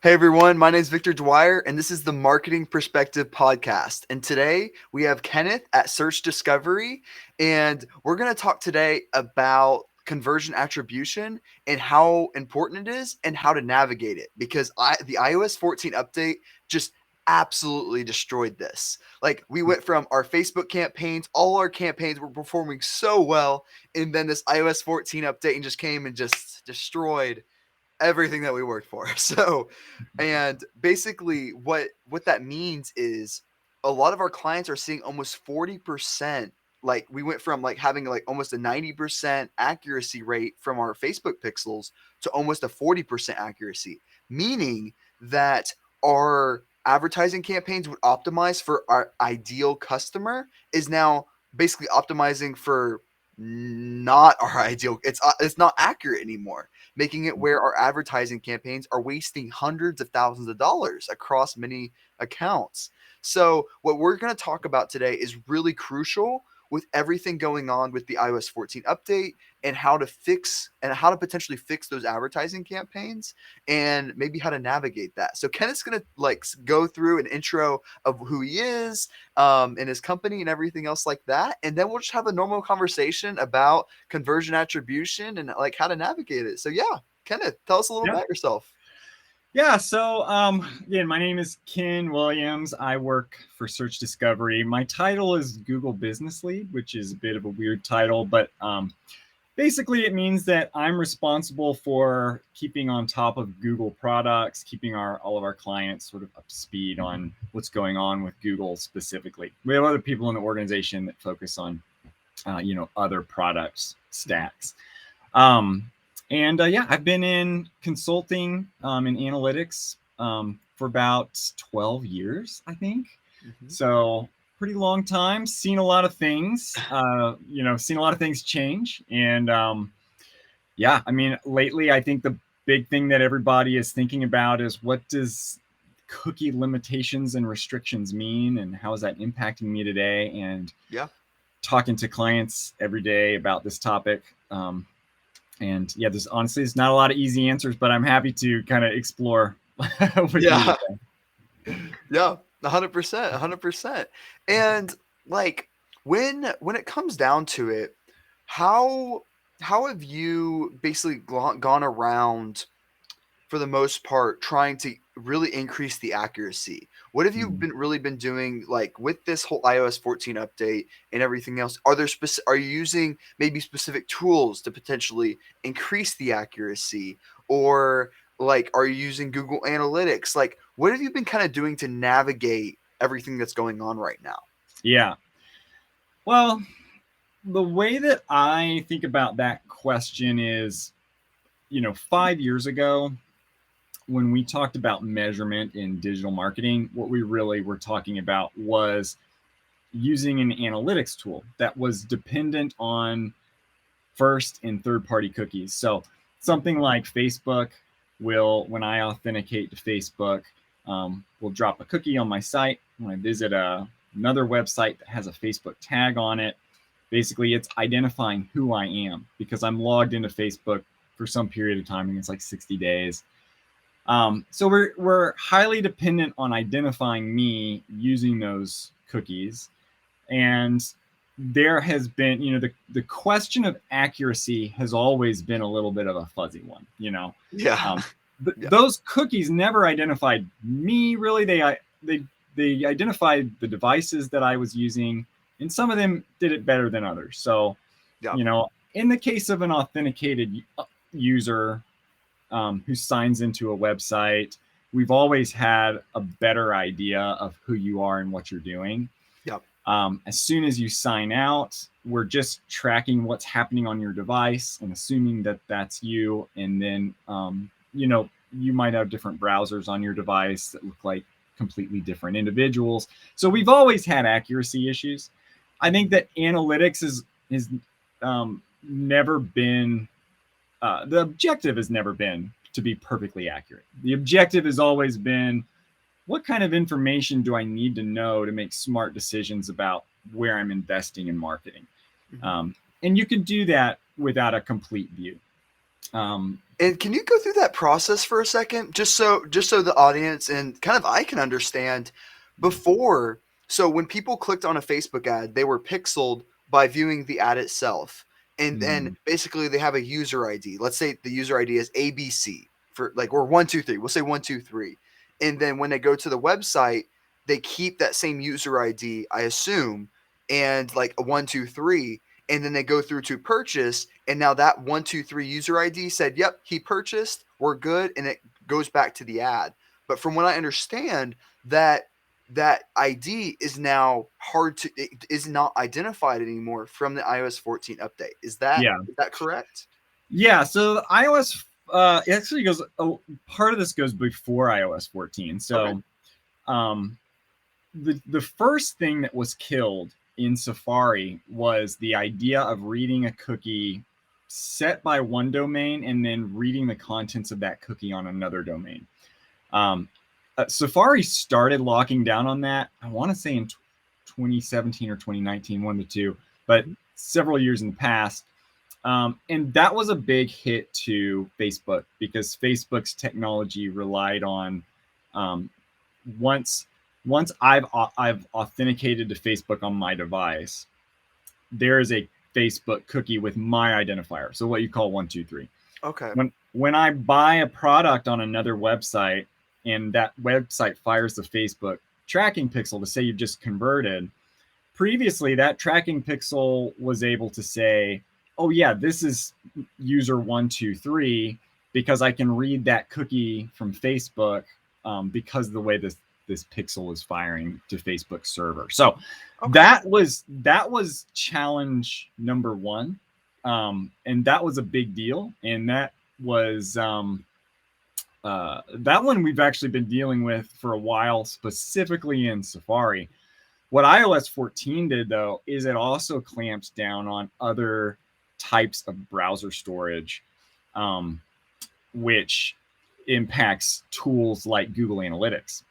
Hey everyone, my name is Victor Dwyer, and this is the Marketing Perspective Podcast. And today we have Kenneth at Search Discovery, and we're going to talk today about conversion attribution and how important it is and how to navigate it. Because the iOS 14 update just absolutely destroyed this. Like we went from our Facebook campaigns, all our campaigns were performing so well, and then this iOS 14 update and just came and just destroyed everything that we worked for. So, and basically what that means is a lot of our clients are seeing almost 40%. Like we went from like having like almost a 90% accuracy rate from our Facebook pixels to almost a 40% accuracy, meaning that our advertising campaigns would optimize for our ideal customer is now basically optimizing for not our ideal. It's not accurate anymore, making it where our advertising campaigns are wasting hundreds of thousands of dollars across many accounts. So, what we're going to talk about today is really crucial with everything going on with the iOS 14 update and how to potentially fix those advertising campaigns and maybe how to navigate that. So Kenneth's going to like go through an intro of who he is, and his company and everything else like that. And then we'll just have a normal conversation about conversion attribution and like how to navigate it. So yeah, Kenneth, tell us a little about yourself. Yeah, so again, my name is Ken Williams. I work for Search Discovery. My title is Google Business Lead, which is a bit of a weird title, but basically it means that I'm responsible for keeping on top of Google products, keeping all of our clients sort of up to speed on what's going on with Google specifically. We have other people in the organization that focus on, other products stacks. Yeah, I've been in consulting in analytics for about 12 years, I think. Mm-hmm. So pretty long time, seen a lot of things, seen a lot of things change. And yeah, I mean, lately, I think the big thing that everybody is thinking about is what does cookie limitations and restrictions mean and how is that impacting me today? And yeah, talking to clients every day about this topic. And yeah, there's not a lot of easy answers, but I'm happy to kind of explore with you today. Yeah, 100%, 100%. And like when it comes down to it, how have you basically gone around for the most part trying to really increase the accuracy? What have you been doing like with this whole iOS 14 update and everything else? Are you using maybe specific tools to potentially increase the accuracy, or like are you using Google Analytics? Like what have you been kind of doing to navigate everything that's going on right now? Yeah. Well, the way that I think about that question is, 5 years ago, when we talked about measurement in digital marketing, what we really were talking about was using an analytics tool that was dependent on first and third party cookies. So something like Facebook when I authenticate to Facebook, will drop a cookie on my site. When I visit another website that has a Facebook tag on it, basically it's identifying who I am because I'm logged into Facebook for some period of time. I think it's like 60 days. So we're highly dependent on identifying me using those cookies. And there has been, the question of accuracy has always been a little bit of a fuzzy one, Yeah. Yeah. Those cookies never identified me really. They identified the devices that I was using, and some of them did it better than others. So, in the case of an authenticated user who signs into a website, we've always had a better idea of who you are and what you're doing. Yep. As soon as you sign out, we're just tracking what's happening on your device and assuming that that's you. And then, you might have different browsers on your device that look like completely different individuals. So we've always had accuracy issues. I think that analytics is never been, the objective has never been to be perfectly accurate. The objective has always been, what kind of information do I need to know to make smart decisions about where I'm investing in marketing? Mm-hmm. And you can do that without a complete view. And can you go through that process for a second, just so the audience and kind of I can understand before. So when people clicked on a Facebook ad, they were pixeled by viewing the ad itself, and then Mm, basically they have a user ID. Let's say the user ID is ABC for like or 123. We'll say 123, and then when they go to the website, they keep that same user ID, I assume, and like a 123, and then they go through to purchase, and now that 123 user ID said, "Yep, he purchased. We're good," and it goes back to the ad. But from what I understand, that ID is now hard to it is not identified anymore from the iOS 14 update. yeah. Is that correct? Yeah. So the iOS it actually goes. Oh, part of this goes before iOS 14. Okay. So um, the first thing that was killed in Safari was the idea of reading a cookie set by one domain and then reading the contents of that cookie on another domain. Um, Safari started locking down on that, I want to say in 2017 or 2019, one of the two, but several years in the past. And that was a big hit to Facebook because Facebook's technology relied on um, once I've authenticated to Facebook on my device, there is a Facebook cookie with my identifier. So what you call 123. Okay. When I buy a product on another website and that website fires the Facebook tracking pixel to say you've just converted, previously that tracking pixel was able to say, oh yeah, this is user 123 because I can read that cookie from Facebook because of the way this pixel is firing to Facebook server. So Okay. that was challenge number one, and that was a big deal. And that was that one we've actually been dealing with for a while, specifically in Safari. What iOS 14 did, though, is it also clamps down on other types of browser storage, which impacts tools like Google Analytics.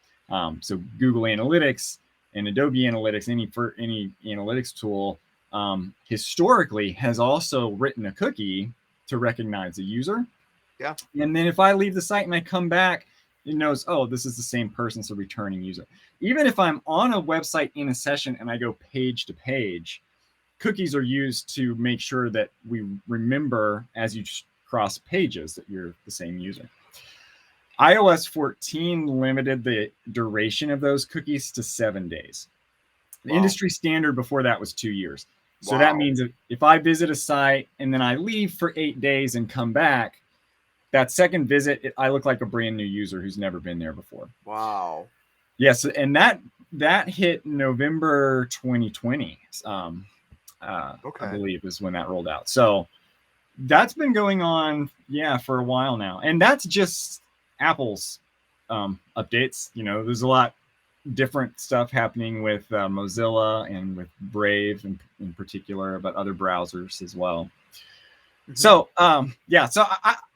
So Google Analytics and Adobe Analytics, any analytics tool, historically has also written a cookie to recognize a user. Yeah. And then if I leave the site and I come back, it knows, oh, this is the same person, so returning user. Even if I'm on a website in a session and I go page to page, cookies are used to make sure that we remember as you cross pages that you're the same user. iOS 14 limited the duration of those cookies to 7 days. The industry standard before that was 2 years. So that means that if I visit a site and then I leave for 8 days and come back, that second visit, I look like a brand new user who's never been there before. Wow. Yes, and that hit November 2020. I believe is when that rolled out. So that's been going on, for a while now, and that's just Apple's updates. You know, there's a lot different stuff happening with Mozilla and with Brave in particular, but other browsers as well. Mm-hmm. So so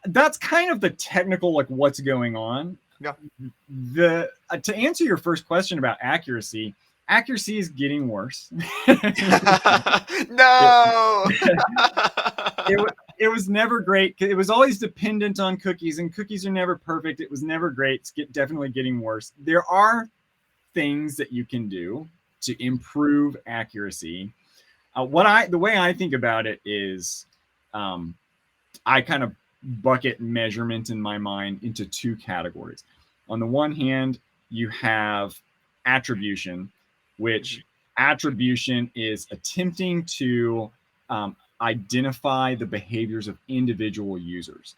that's kind of the technical, like what's going on. Yeah. To answer your first question about accuracy is getting worse. No. It was never great. It was always dependent on cookies, and cookies are never perfect. It was never great. It's definitely getting worse. There are things that you can do to improve accuracy. The way I think about it is, I kind of bucket measurement in my mind into two categories. On the one hand, you have attribution, which attribution is attempting to identify the behaviors of individual users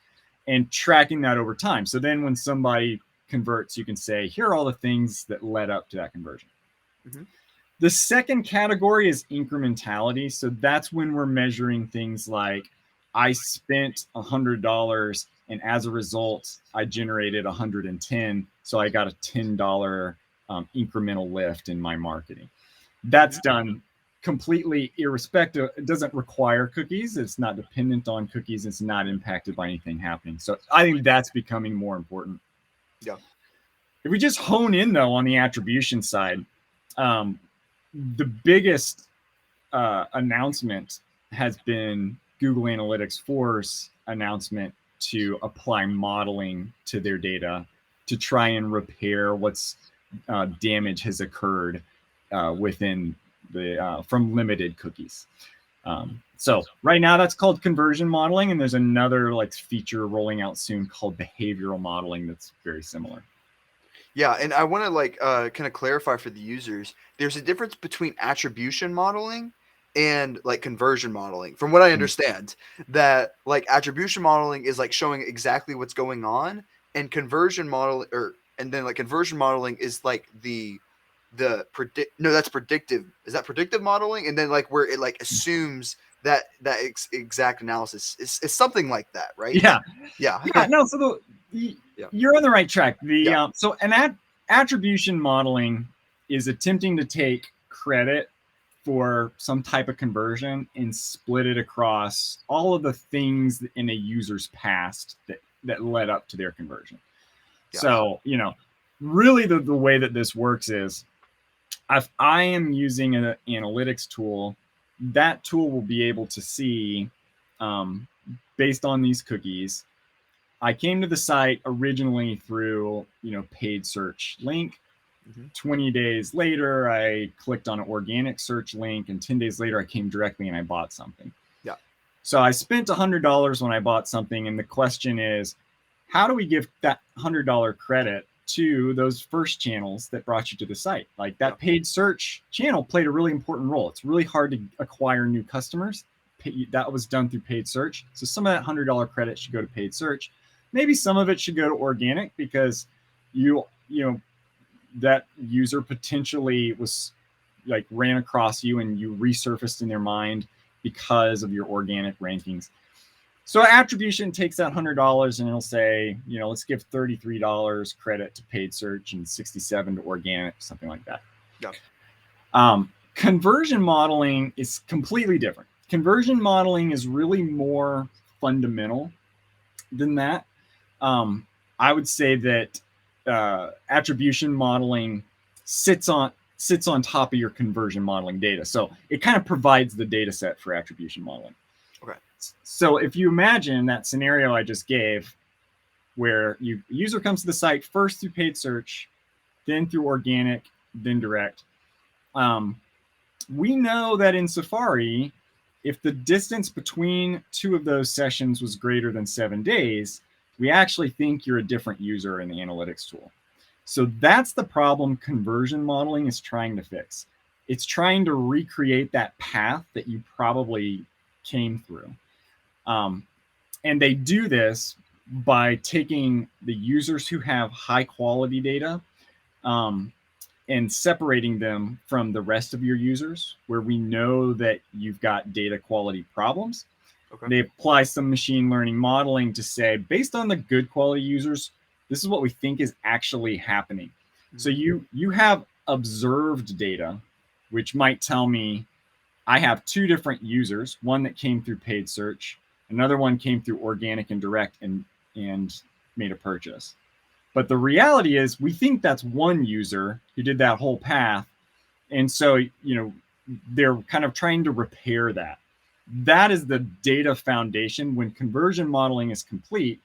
and tracking that over time. So then when somebody converts, you can say, here are all the things that led up to that conversion. Mm-hmm. The second category is incrementality. So that's when we're measuring things like, I spent $100 and as a result, I generated 110. So I got a $10 incremental lift in my marketing. That's done completely irrespective. It doesn't require cookies. It's not dependent on cookies. It's not impacted by anything happening. So I think that's becoming more important. Yeah. If we just hone in, though, on the attribution side, the biggest announcement has been Google Analytics 4's announcement to apply modeling to their data to try and repair what's damage has occurred within the from limited cookies. So right now that's called conversion modeling, and there's another like feature rolling out soon called behavioral modeling that's very similar. Yeah, and I want to like kind of clarify for the users. There's a difference between attribution modeling and like conversion modeling. From what I understand, that like attribution modeling is like showing exactly what's going on, and conversion model and then like conversion modeling is like the predict no that's predictive. Is that predictive modeling? And then like where it like assumes that exact analysis is something like that, right? Yeah. Yeah. Yeah. No. So Yeah. you're on the right track. Yeah. So an attribution modeling is attempting to take credit for some type of conversion and split it across all of the things in a user's past that led up to their conversion. Yeah. So, really the way that this works is if I am using an analytics tool, that tool will be able to see, based on these cookies, I came to the site originally through, paid search link. 20 days later, I clicked on an organic search link, and 10 days later, I came directly and I bought something. Yeah. So I spent $100 when I bought something, and the question is, how do we give that $100 credit to those first channels that brought you to the site? Like that paid search channel played a really important role. It's really hard to acquire new customers. That was done through paid search. So some of that $100 credit should go to paid search. Maybe some of it should go to organic because that user potentially was like ran across you and you resurfaced in their mind because of your organic rankings. So attribution takes that $100 and it'll say, let's give $33 credit to paid search and $67 to organic, something like that. Yeah. Conversion modeling is completely different. Conversion modeling is really more fundamental than that. I would say that attribution modeling sits on top of your conversion modeling data. So it kind of provides the data set for attribution modeling. Okay. So if you imagine that scenario I just gave, where a user comes to the site first through paid search, then through organic, then direct. We know that in Safari, if the distance between two of those sessions was greater than 7 days, we actually think you're a different user in the analytics tool. So that's the problem conversion modeling is trying to fix. It's trying to recreate that path that you probably came through. And they do this by taking the users who have high quality data and separating them from the rest of your users where we know that you've got data quality problems. Okay. They apply some machine learning modeling to say, based on the good quality users, this is what we think is actually happening. Mm-hmm. So you have observed data, which might tell me I have two different users, one that came through paid search, another one came through organic and direct and made a purchase. But the reality is we think that's one user who did that whole path. And so, they're kind of trying to repair that. That is the data foundation. When conversion modeling is complete,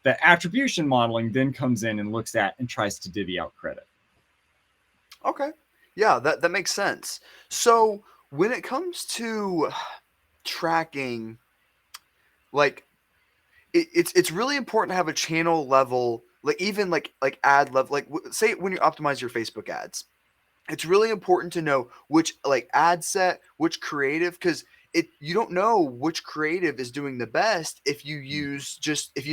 the attribution modeling then comes in and looks at and tries to divvy out credit. Okay. Yeah, that makes sense. So when it comes to tracking, like it's really important to have a channel level, like even like ad level, like say when you optimize your Facebook ads, it's really important to know which like ad set, which creative, because you don't know which creative is doing the best if you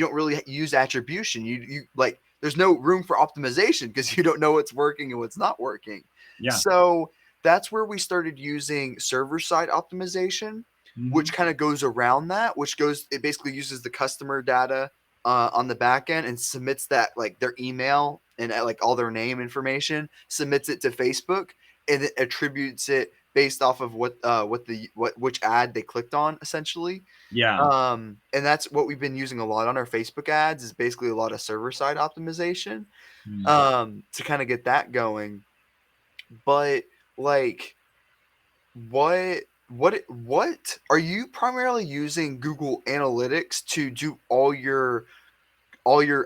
don't really use attribution. You like there's no room for optimization because you don't know what's working and what's not working. Yeah. So that's where we started using server-side optimization, which kind of goes around that, it basically uses the customer data on the back end and submits that like their email and like all their name information, submits it to Facebook, and it attributes it based off of which ad they clicked on, essentially. Yeah. And that's what we've been using a lot on our Facebook ads, is basically a lot of server-side optimization to kind of get that going. But like, what what are you primarily using Google Analytics to do all your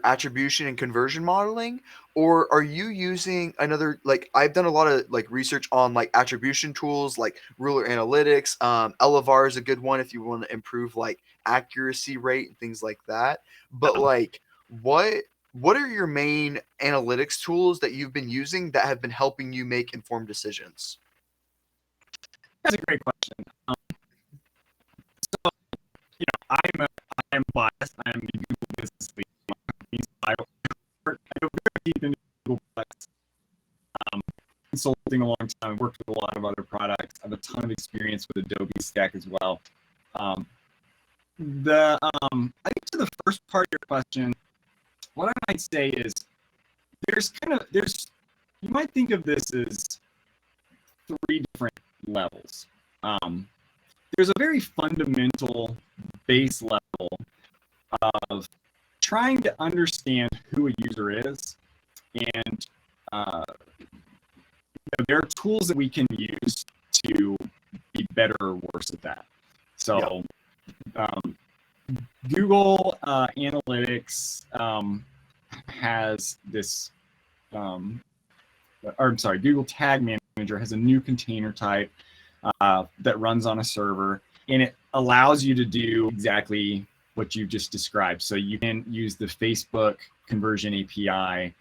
attribution and conversion modeling, or are you using another, like I've done a lot of like research on like attribution tools like ruler analytics. Elevar is a good one if you want to improve like accuracy rate and things like that. But like what what are your main analytics tools that you've been using that have been helping you make informed decisions? That's a great question. I'm biased. I'm the Google business lead. I go very deep into Google Plus. Consulting a long time. Worked with a lot of other products. I have a ton of experience with Adobe Stack as well. I think to the first part of your question, what I might say is there's you might think of this as three different levels. There's a very fundamental base level of trying to understand who a user is, and there are tools that we can use to be better or worse at that. So Google Analytics has this, Google Tag Manager has a new container type that runs on a server, and it allows you to do exactly what you just described. So you can use the Facebook conversion API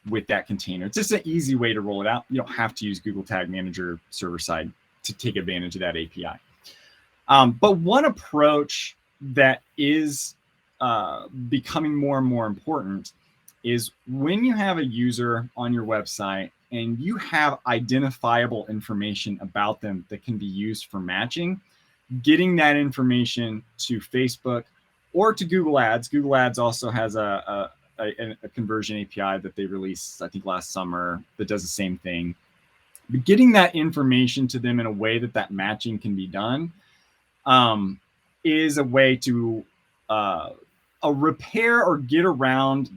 with that container. It's just an easy way to roll it out. You don't have to use Google Tag Manager server side to take advantage of that API. But one approach that is becoming more and more important is when you have a user on your website and you have identifiable information about them that can be used for matching, getting that information to Facebook or to Google Ads. Google Ads also has a conversion API that they released, I think, last summer that does the same thing. But getting that information to them in a way that that matching can be done is a way to repair or get around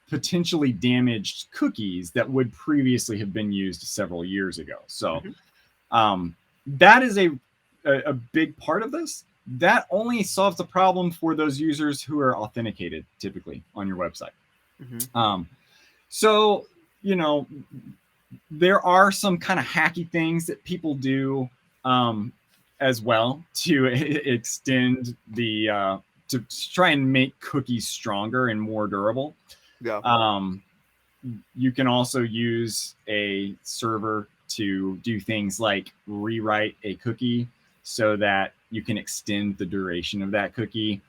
potentially damaged cookies that would previously have been used several years ago. So that is a big part of this. That only solves the problem for those users who are authenticated typically on your website. So, you know, there are some kind of hacky things that people do as well to extend the to try and make cookies stronger and more durable. You can also use a server to do things like rewrite a cookie so that you can extend the duration of that cookie.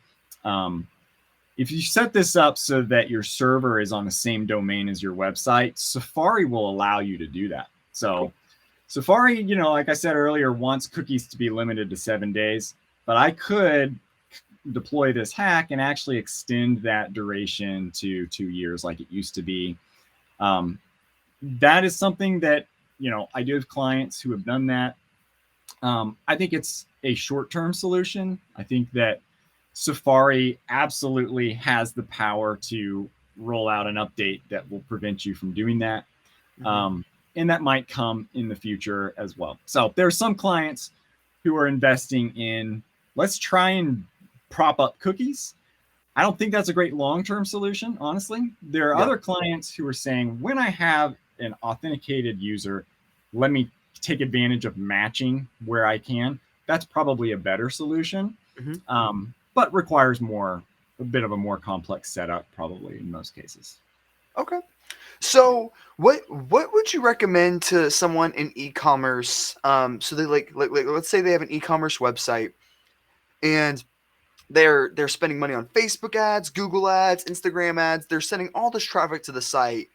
If you set this up so that your server is on the same domain as your website, Safari will allow you to do that. So Safari, you know, like I said earlier, wants cookies to be limited to 7 days, but I could deploy this hack and actually extend that duration to 2 years like it used to be. That is something that, you know, I do have clients who have done that. I think it's a short-term solution. I think that Safari absolutely has the power to roll out an update that will prevent you from doing that. And that might come in the future as well. So there are some clients who are investing in, let's try and prop up cookies. I don't think that's a great long-term solution, honestly. There are other clients who are saying, when I have an authenticated user, let me take advantage of matching where I can. That's probably a better solution, but requires a bit of a more complex setup, probably in most cases. Okay. So what would you recommend to someone in e-commerce? So they like let's say they have an e-commerce website and they're spending money on Facebook ads, Google ads, Instagram ads. They're sending all this traffic to the site.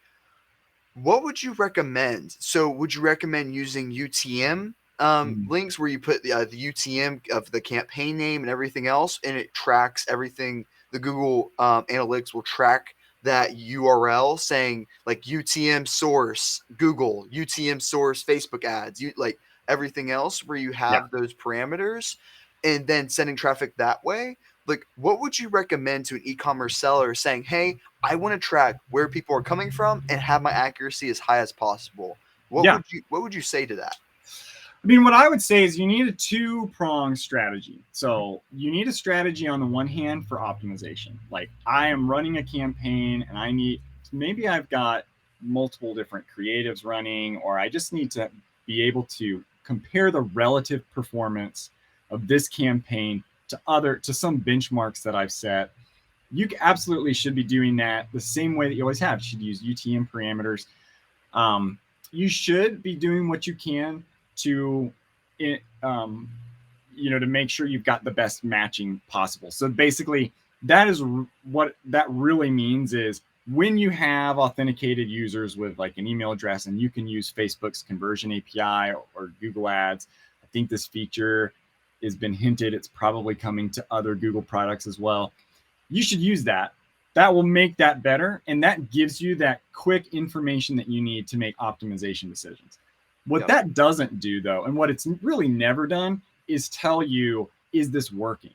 What would you recommend? So would you recommend using UTM links where you put the UTM of the campaign name and everything else, and it tracks everything? The Google Analytics will track that URL saying like UTM source Google, UTM source Facebook ads, like everything else where you have those parameters, and then sending traffic that way. Like, what would you recommend to an e-commerce seller saying, hey, I want to track where people are coming from and have my accuracy as high as possible? What would you say to that? I mean, what I would say is you need a two-pronged strategy. So you need a strategy on the one hand for optimization. Like I am running a campaign and maybe I've got multiple different creatives running, or I just need to be able to compare the relative performance of this campaign to some benchmarks that I've set. You absolutely should be doing that the same way that you always have. You should use UTM parameters. You should be doing what you can to, to make sure you've got the best matching possible. So basically, that is what that really means is when you have authenticated users with like an email address and you can use Facebook's conversion API or Google Ads. I think this feature has been hinted. It's probably coming to other Google products as well. You should use that. That will make that better. And that gives you that quick information that you need to make optimization decisions. What that doesn't do, though, and what it's really never done, is tell you, is this working,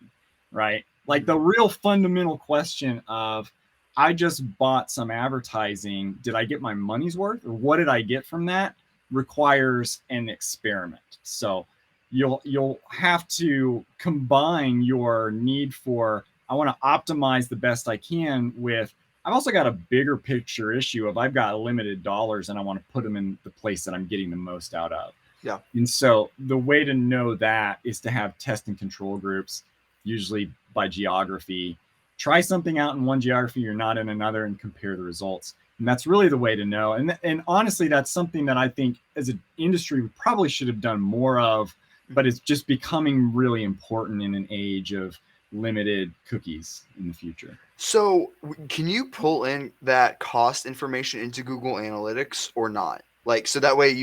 right? Like the real fundamental question of, I just bought some advertising. Did I get my money's worth, or what did I get from that? Requires an experiment. So you'll have to combine your need for, I want to optimize the best I can with, I've also got a bigger picture issue of I've got limited dollars and I want to put them in the place that I'm getting the most out of. Yeah. And so the way to know that is to have test and control groups, usually by geography. Try something out in one geography, you're not in another, and compare the results. And that's really the way to know. And honestly, that's something that I think as an industry, we probably should have done more of, but it's just becoming really important in an age of limited cookies in the future. So can you pull in that cost information into Google Analytics or not? Like, so that way,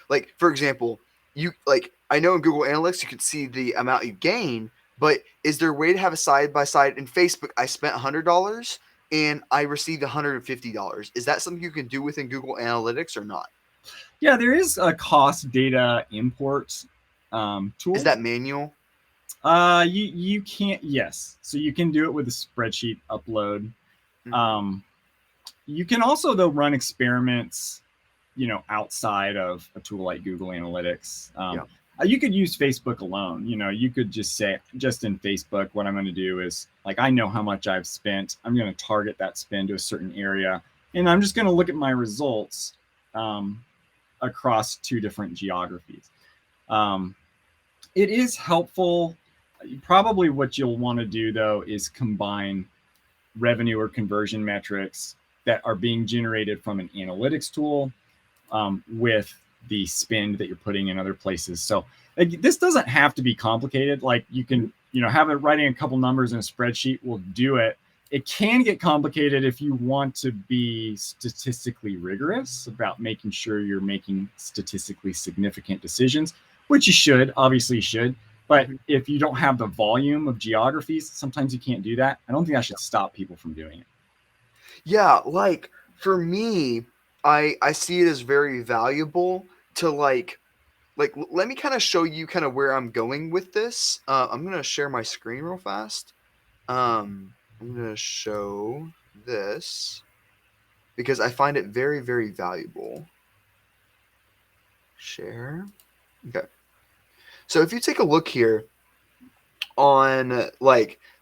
like, for example, I know in Google Analytics, you can see the amount you gain, but is there a way to have a side-by-side in Facebook? I spent $100 and I received $150. Is that something you can do within Google Analytics or not? Yeah, there is a cost data import tool. Is that manual? You can't. Yes, so you can do it with a spreadsheet upload. Mm-hmm. You can also though run experiments, outside of a tool like Google Analytics. You could use Facebook alone. You could just say, just in Facebook, what I'm going to do is, like, I know how much I've spent. I'm going to target that spend to a certain area, and I'm just going to look at my results across two different geographies. It is helpful. Probably what you'll want to do, though, is combine revenue or conversion metrics that are being generated from an analytics tool with the spend that you're putting in other places. So this doesn't have to be complicated. Like you can, have it writing a couple numbers in a spreadsheet will do it. It can get complicated if you want to be statistically rigorous about making sure you're making statistically significant decisions, which you should, obviously you should. But if you don't have the volume of geographies, sometimes you can't do that. I don't think that should stop people from doing it. Yeah, like for me, I see it as very valuable to like let me kind of show you kind of where I'm going with this. I'm gonna share my screen real fast. I'm gonna show this because I find it very, very valuable. Share. Okay. So if you take a look here on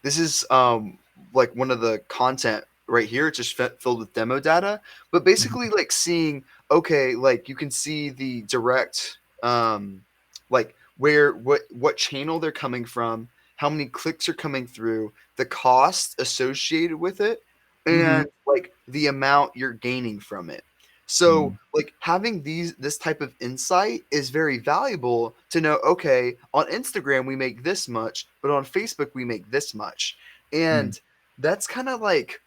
this is like one of the content right here. It's just filled with demo data, but basically like seeing, okay, like you can see the direct like what channel they're coming from, how many clicks are coming through, the cost associated with it, and like the amount you're gaining from it. So like having this type of insight is very valuable to know, okay, on Instagram we make this much, but on Facebook we make this much. And that's kind of like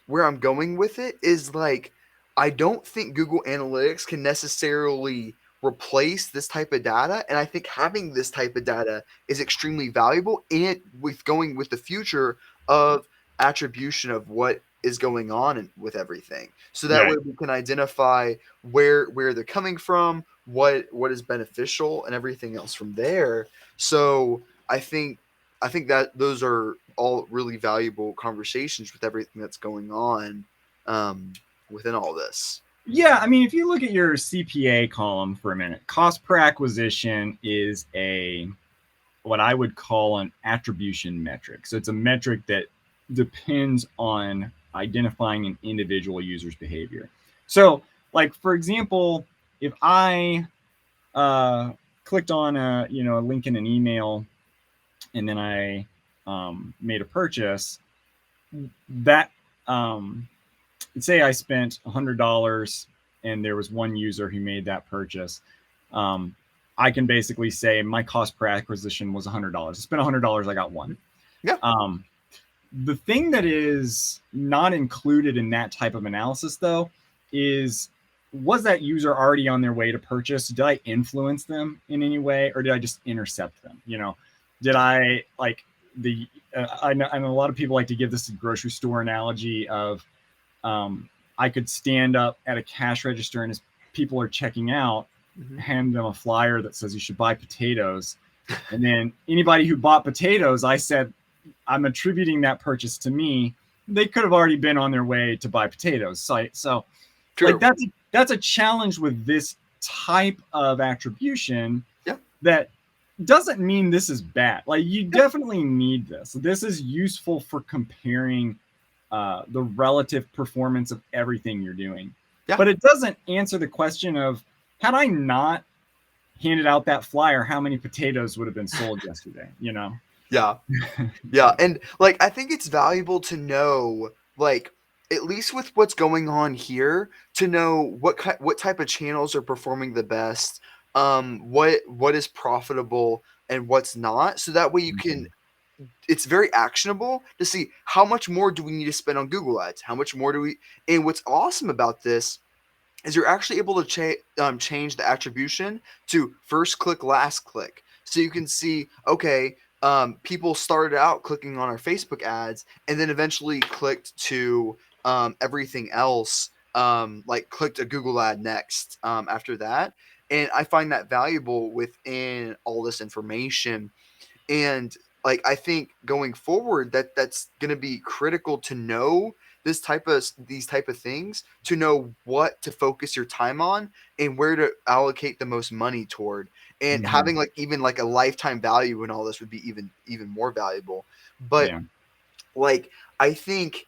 where I'm going with it is like, I don't think Google Analytics can necessarily replace this type of data. And I think having this type of data is extremely valuable, and with going with the future of attribution of what is going on with everything. So that way we can identify where they're coming from, what is beneficial, and everything else from there. So I think that those are all really valuable conversations with everything that's going on within all this. Yeah, I mean, if you look at your CPA column for a minute, cost per acquisition is what I would call an attribution metric. So it's a metric that depends on identifying an individual user's behavior. So, like for example, if I clicked on a link in an email, and then I made a purchase, that say I spent $100 and there was one user who made that purchase. I can basically say my cost per acquisition was $100. I spent $100, I got one. Yeah. The thing that is not included in that type of analysis, though, is was that user already on their way to purchase? Did I influence them in any way, or did I just intercept them? Did I like the? I know a lot of people like to give this grocery store analogy of I could stand up at a cash register and as people are checking out, hand them a flyer that says you should buy potatoes. And then anybody who bought potatoes, I said, I'm attributing that purchase to me. They could have already been on their way to buy potatoes. So like that's a challenge with this type of attribution. Yeah. That doesn't mean this is bad. Like you definitely need this. This is useful for comparing the relative performance of everything you're doing. Yeah. But it doesn't answer the question of, had I not handed out that flyer, how many potatoes would have been sold yesterday, Yeah. Yeah. And like, I think it's valuable to know, like, at least with what's going on here, to know what type of channels are performing the best, what is profitable and what's not. So that way you can, it's very actionable to see how much more do we need to spend on Google Ads? How much more do we, and what's awesome about this is you're actually able to change the attribution to first click, last click. So you can see, okay, people started out clicking on our Facebook ads and then eventually clicked to everything else, like clicked a Google ad next after that. And I find that valuable within all this information. And like, I think going forward that's going to be critical to know these type of things, to know what to focus your time on and where to allocate the most money toward, and having like even like a lifetime value in all this would be even more valuable. But like, I think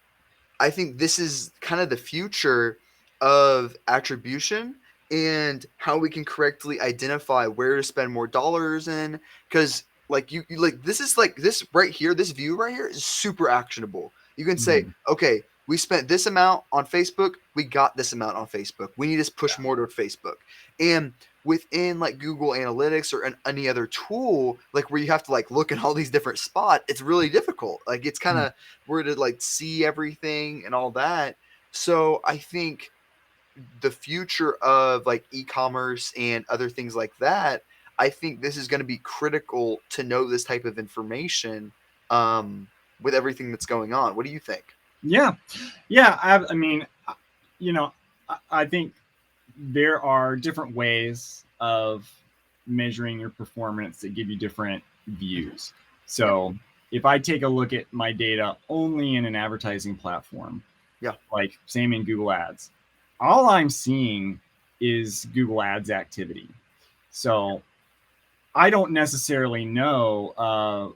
this is kind of the future of attribution and how we can correctly identify where to spend more dollars in, because like you like this right here, this view right here is super actionable. You can say, okay, we spent this amount on Facebook, we got this amount on Facebook, we need to push more toward Facebook. And within like Google Analytics or any other tool, like where you have to like look in all these different spots, it's really difficult. Like it's kind of where to like see everything and all that. So I think the future of like e-commerce and other things like that, I think this is going to be critical to know this type of information with everything that's going on. What do you think? Yeah. I mean, I think there are different ways of measuring your performance that give you different views. So if I take a look at my data only in an advertising platform, like same in Google Ads, all I'm seeing is Google Ads activity. So I don't necessarily know,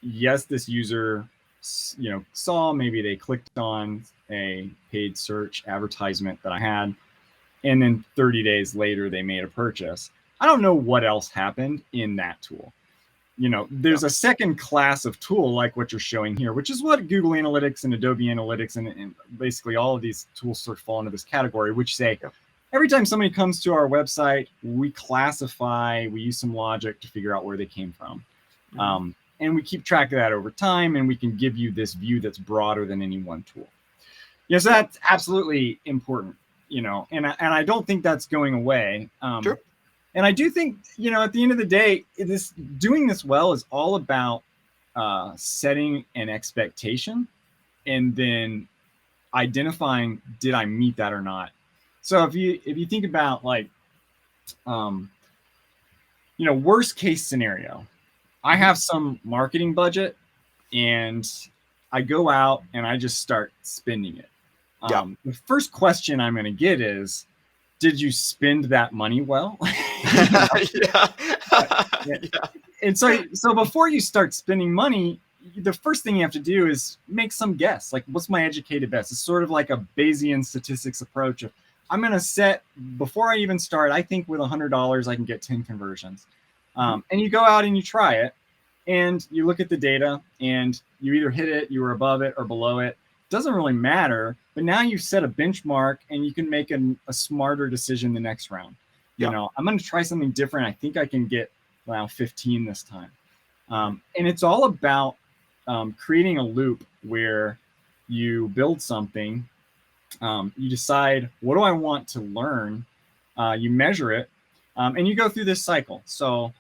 yes, this user, saw, maybe they clicked on a paid search advertisement that I had, and then 30 days later, they made a purchase. I don't know what else happened in that tool. There's a second class of tool like what you're showing here, which is what Google Analytics and Adobe Analytics and basically all of these tools sort of fall into this category, which say every time somebody comes to our website, we classify, we use some logic to figure out where they came from. And we keep track of that over time, and we can give you this view that's broader than any one tool. So that's absolutely important, and I don't think that's going away. Sure. And I do think, at the end of the day, doing this well is all about setting an expectation and then identifying, did I meet that or not? So if you think about like, worst case scenario, I have some marketing budget and I go out and I just start spending it. The first question I'm going to get is, did you spend that money well? Yeah. Yeah. Yeah. And so before you start spending money, the first thing you have to do is make some guess. Like, what's my educated guess? It's sort of like a Bayesian statistics approach of, I'm going to set, before I even start, I think with $100, I can get 10 conversions. And you go out and you try it, and you look at the data, and you either hit it, you were above it or below it. Doesn't really matter, but now you've set a benchmark, and you can make a smarter decision the next round. You know, I'm going to try something different. I think I can get 15 this time. And it's all about creating a loop where you build something, you decide, what do I want to learn? You measure it, and you go through this cycle. So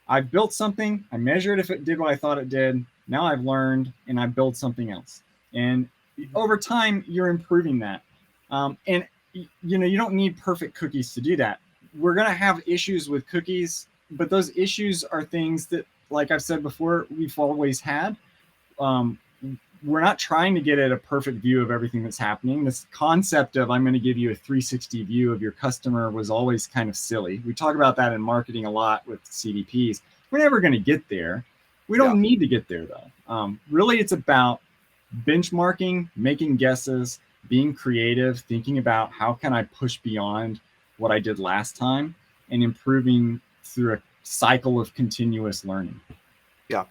I built something, I measured if it did what I thought it did. Now I've learned, and I build something else. And over time, you're improving that. And you don't need perfect cookies to do that. We're going to have issues with cookies, but those issues are things that, like I've said before, we've always had. We're not trying to get at a perfect view of everything that's happening. This concept of, I'm going to give you a 360 view of your customer, was always kind of silly. We talk about that in marketing a lot with CDPs. We're never going to get there. We don't need to get there, though. Really, it's about benchmarking, making guesses, being creative, thinking about how can I push beyond what I did last time, and improving through a cycle of continuous learning. Yeah.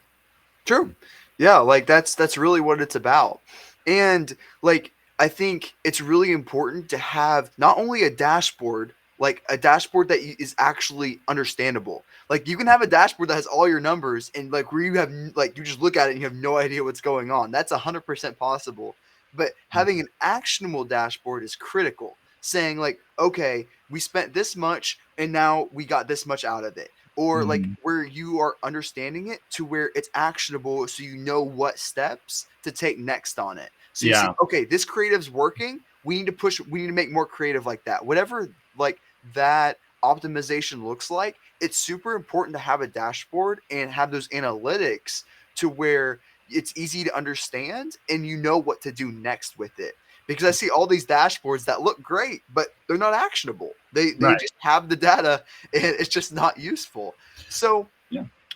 True. Yeah, like that's really what it's about. And like, I think it's really important to have not only a dashboard, like a dashboard that is actually understandable. Like, you can have a dashboard that has all your numbers, and like where you have, like, you just look at it and you have no idea what's going on. That's 100% possible. But having an actionable dashboard is critical. Saying like, okay, we spent this much and now we got this much out of it. Or like where you are understanding it to where it's actionable, so you know what steps to take next on it. So you see, okay, this creative's working. We need to make more creative like that. Whatever like that optimization looks like, it's super important to have a dashboard and have those analytics to where it's easy to understand and you know what to do next with it. Because I see all these dashboards that look great, but they're not actionable. They just have the data, and it's just not useful. So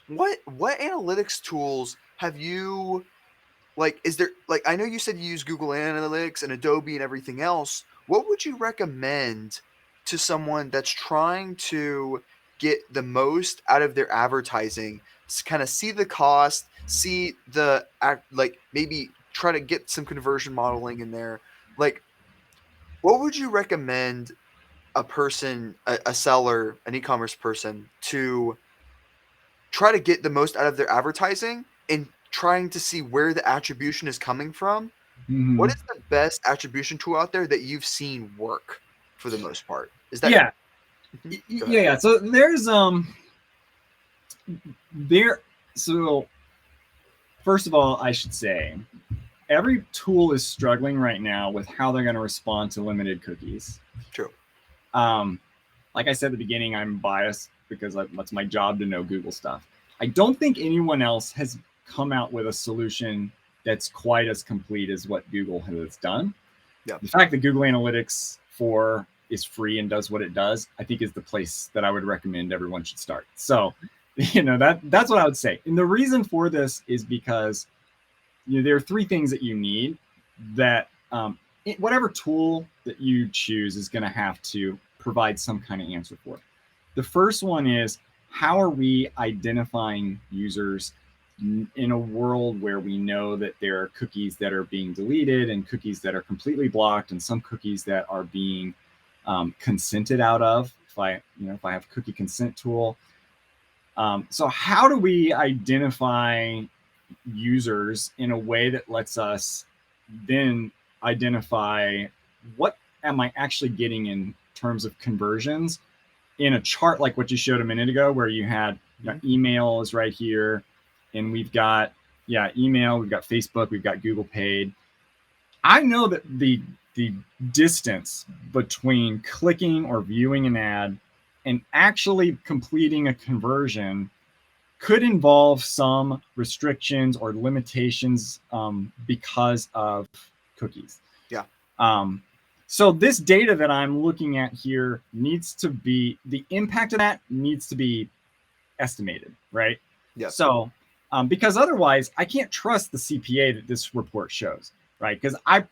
what analytics tools have you, like, is there, like, I know you said you use Google Analytics and Adobe and everything else. What would you recommend to someone that's trying to get the most out of their advertising, to kind of see the cost, see the like maybe try to get some conversion modeling in there? Like, what would you recommend a person, a seller, an e-commerce person, to try to get the most out of their advertising and trying to see where the attribution is coming from? What is the best attribution tool out there that you've seen work for the most part? Is that So so first of all, I should say, every tool is struggling right now with how they're going to respond to limited cookies. True. Like I said at the beginning, I'm biased because that's my job to know Google stuff. I don't think anyone else has come out with a solution that's quite as complete as what Google has done. Yeah. The fact that Google Analytics 4 is free and does what it does, I think is the place that I would recommend everyone should start. So, that's what I would say. And the reason for this is because there are three things that you need that whatever tool that you choose is going to have to provide some kind of answer for it. The first one is, how are we identifying users in a world where we know that there are cookies that are being deleted and cookies that are completely blocked and some cookies that are being consented out of? If I have a cookie consent tool. So how do we identify users in a way that lets us then identify what am I actually getting in terms of conversions in a chart like what you showed a minute ago, where you had email is right here, and we've got email, we've got Facebook, we've got Google Paid. I know that the distance between clicking or viewing an ad and actually completing a conversion could involve some restrictions or limitations because of cookies. Yeah. So this data that I'm looking at here needs to be, the impact of that needs to be estimated, right? Yeah. So, because otherwise I can't trust the CPA that this report shows, right? Because I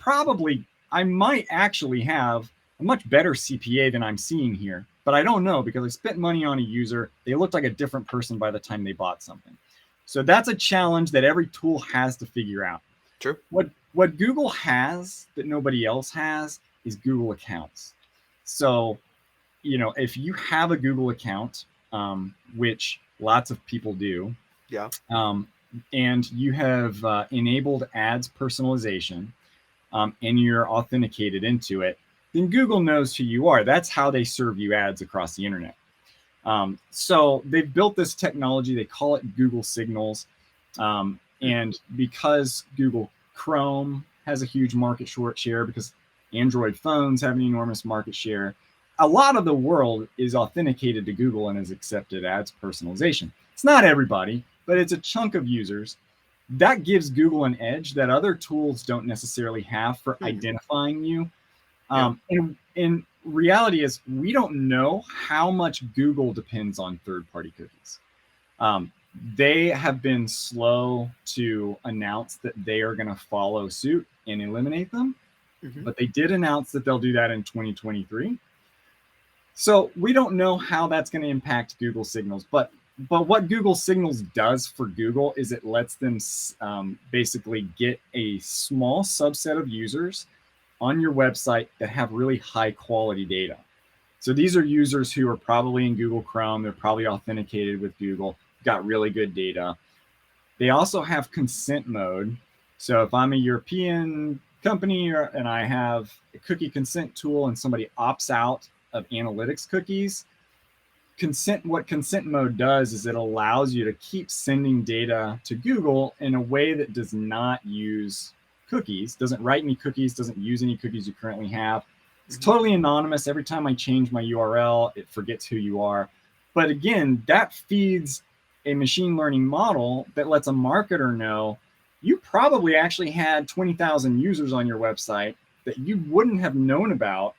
might actually have a much better CPA than I'm seeing here, but I don't know because I spent money on a user. They looked like a different person by the time they bought something. So that's a challenge that every tool has to figure out. True. What Google has that nobody else has is Google accounts. So, if you have a Google account, which lots of people do, Yeah. and you have enabled ads personalization, and you're authenticated into it, then Google knows who you are. That's how they serve you ads across the internet. So they've built this technology. They call it Google Signals. And because Google Chrome has a huge market share, because Android phones have an enormous market share, a lot of the world is authenticated to Google and has accepted ads personalization. It's not everybody, but it's a chunk of users. That gives Google an edge that other tools don't necessarily have for identifying you. And reality is we don't know how much Google depends on third-party cookies. They have been slow to announce that they are going to follow suit and eliminate them, but they did announce that they'll do that in 2023. So we don't know how that's going to impact Google Signals, but what Google Signals does for Google is it lets them basically get a small subset of users on your website that have really high quality data. So these are users who are probably in Google Chrome. They're probably authenticated with Google, got really good data. They also have consent mode. So if I'm a European company and I have a cookie consent tool and somebody opts out of analytics cookies, what consent mode does is it allows you to keep sending data to Google in a way that does not use cookies, doesn't write any cookies, doesn't use any cookies you currently have. It's totally anonymous. Every time I change my URL, it forgets who you are. But again, that feeds a machine learning model that lets a marketer know you probably actually had 20,000 users on your website that you wouldn't have known about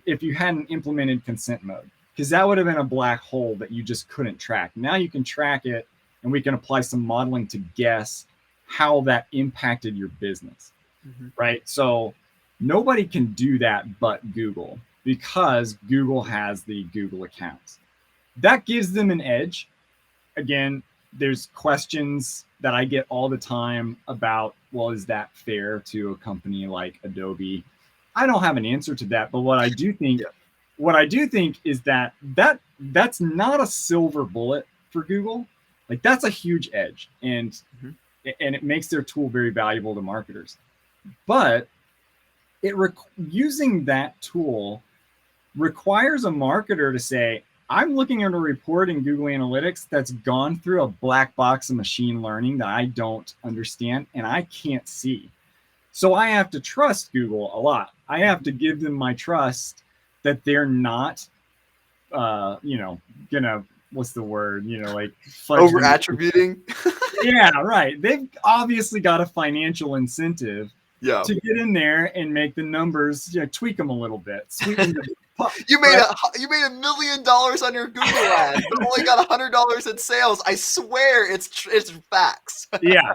if you hadn't implemented consent mode, because that would have been a black hole that you just couldn't track. Now you can track it, and we can apply some modeling to guess how that impacted your business, right? So nobody can do that but Google, because Google has the Google accounts. That gives them an edge. Again, there's questions that I get all the time about, well, is that fair to a company like Adobe? I don't have an answer to that, but what I do think is that's not a silver bullet for Google. Like, that's a huge edge, and it makes their tool very valuable to marketers. But using that tool requires a marketer to say, I'm looking at a report in Google Analytics that's gone through a black box of machine learning that I don't understand and I can't see. So I have to trust Google a lot. I have to give them my trust that they're not, gonna, what's the word? Like over attributing. Yeah, right. They've obviously got a financial incentive to get in there and make the numbers, tweak them a little bit. You made $1 million on your Google ads, but only got $100 in sales. I swear it's facts. Yeah.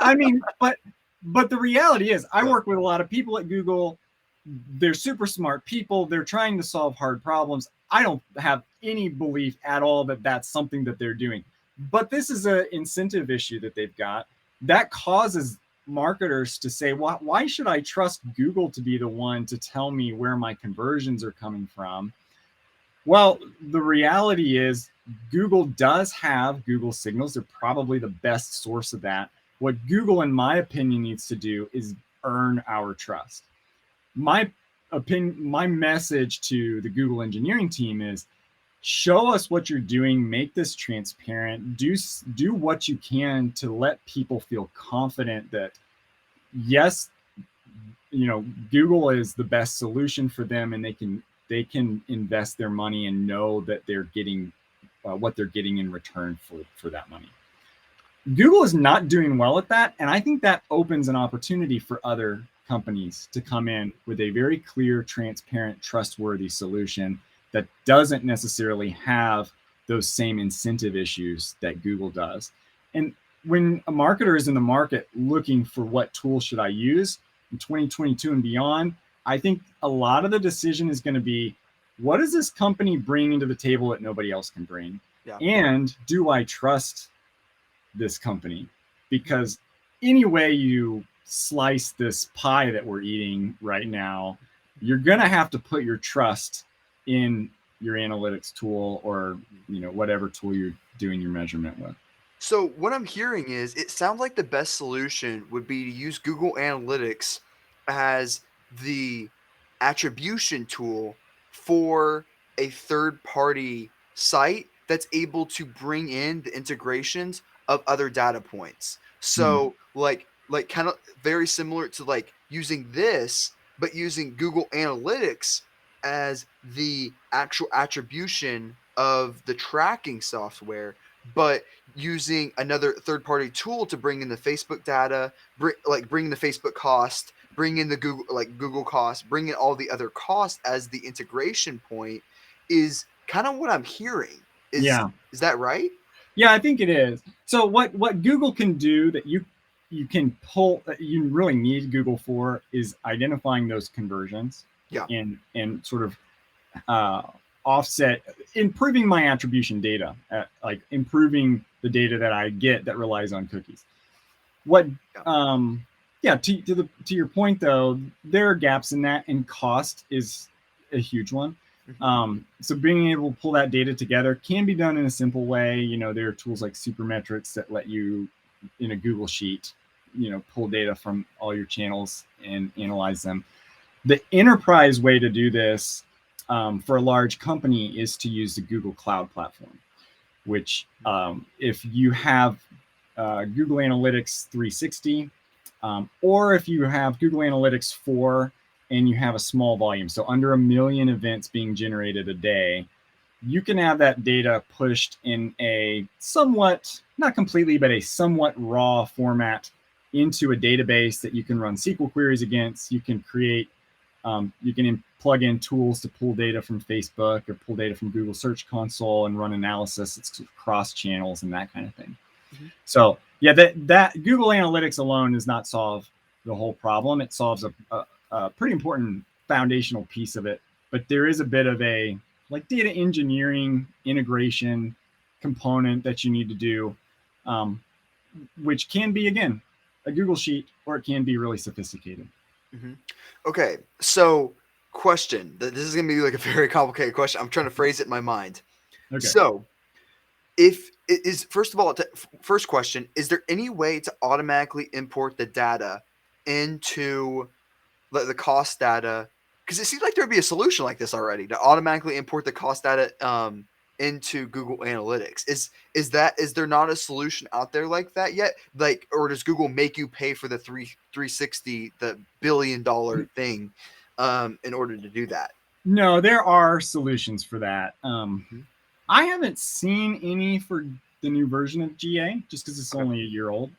I mean, but the reality is, I work with a lot of people at Google. They're super smart people. They're trying to solve hard problems. I don't have any belief at all that that's something that they're doing. But this is an incentive issue that they've got that causes marketers to say, why should I trust Google to be the one to tell me where my conversions are coming from? Well, the reality is Google does have Google Signals. They're probably the best source of that. What Google, in my opinion, needs to do is earn our trust. My message to the Google engineering team is, show us what you're doing, make this transparent, do what you can to let people feel confident that, yes, Google is the best solution for them, and they can invest their money and know that they're getting what they're getting in return for that money. Google is not doing well at that, and I think that opens an opportunity for other companies to come in with a very clear, transparent, trustworthy solution that doesn't necessarily have those same incentive issues that Google does. And when a marketer is in the market looking for what tool should I use in 2022 and beyond, I think a lot of the decision is going to be, what does this company bring to the table that nobody else can bring? Yeah. And do I trust this company? Because any way you slice this pie that we're eating right now, you're going to have to put your trust in your analytics tool, or whatever tool you're doing your measurement with. So what I'm hearing is it sounds like the best solution would be to use Google Analytics as the attribution tool for a third-party site that's able to bring in the integrations of other data points. So like kind of very similar to like using this, but using Google Analytics as the actual attribution of the tracking software, but using another third-party tool to bring in the Facebook data, bring the Facebook cost, bring in the Google cost, bring in all the other costs as the integration point, is kind of what I'm hearing. Is that right? Yeah, I think it is. So what Google can do that you can pull, that you really need Google for, is identifying those conversions. Yeah. And sort of offset, improving my attribution data, like improving the data that I get that relies on cookies. To your point though, there are gaps in that, and cost is a huge one. So being able to pull that data together can be done in a simple way. There are tools like Supermetrics that let you, in a Google sheet, pull data from all your channels and analyze them. The enterprise way to do this for a large company is to use the Google Cloud Platform, which if you have Google Analytics 360, or if you have Google Analytics 4 and you have a small volume, so under 1 million events being generated a day, you can have that data pushed in a somewhat, not completely, but a somewhat raw format into a database that you can run SQL queries against. You can create, you can plug in tools to pull data from Facebook or pull data from Google Search Console and run analysis. It's cross channels and that kind of thing. So yeah, that Google Analytics alone does not solve the whole problem. It solves a pretty important foundational piece of it, but there is a bit of a like data engineering integration component that you need to do, which can be, again, a Google sheet, or it can be really sophisticated. Okay, so question. This is going to be like a very complicated question. I'm trying to phrase it in my mind. Okay. So first of all, first question, is there any way to automatically import the data into the cost data? Because it seems like there'd be a solution like this already, to automatically import the cost data into Google Analytics. Is there not a solution out there like that yet? Like, or does Google make you pay for the 360, the $1 billion thing, in order to do that? No, there are solutions for that. I haven't seen any for the new version of GA, just because it's only a year old.